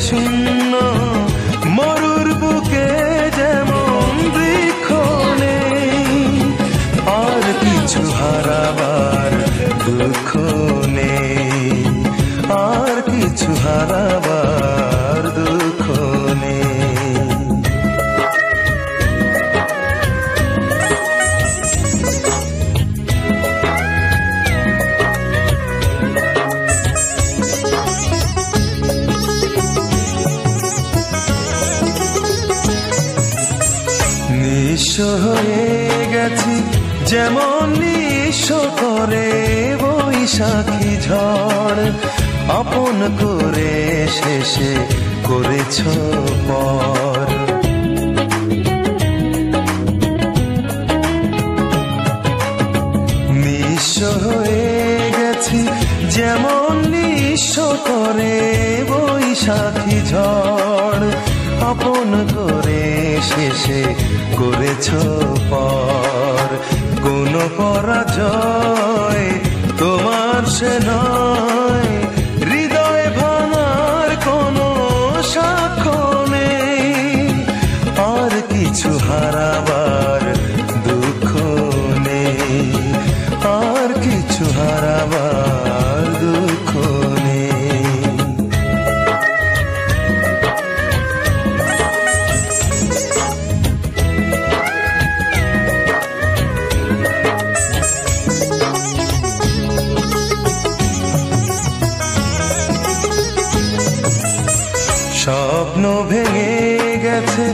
শূন্য মরুর বুকে যেমন বৃক্ষ নেই, আর কিছু হারাবার দুঃখ নেই, আর কিছু হারাবার দুঃখ নেই। নিঃস্ব হয়ে গেছি যেমন নিঃস্ব করে বৈশাখী ঝড়, আপন করে শেষে করেছ পর। নিঃস্ব হয়ে গেছি যেমন নিঃস্ব করে বৈশাখী ঝড়, আপন করে শেষে করেছ পর। কোন পরাজয় তোমার সে নয়, হৃদয় ভাঙার কোনো সাক্ষ্য নেই, আর কিছু হারাবার দুঃখ নেই, আর কিছু হারাবার দুঃখ নেই। স্বপ্ন ভেঙে গেছে,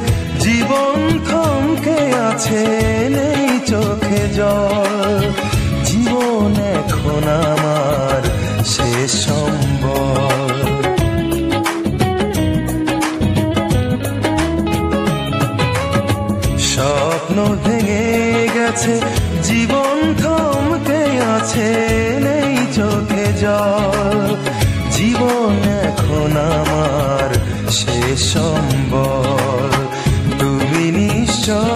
জীবন থমকে আছে, নেই চোখে জল, জীবন এখন আমার শেষ সম্বল। স্বপ্ন ভেঙে গেছে, জীবন থমকে আছে, নেই চোখে জল, জীবন এখন আমার শেষ সম্বল। তুমি নিশ্চয়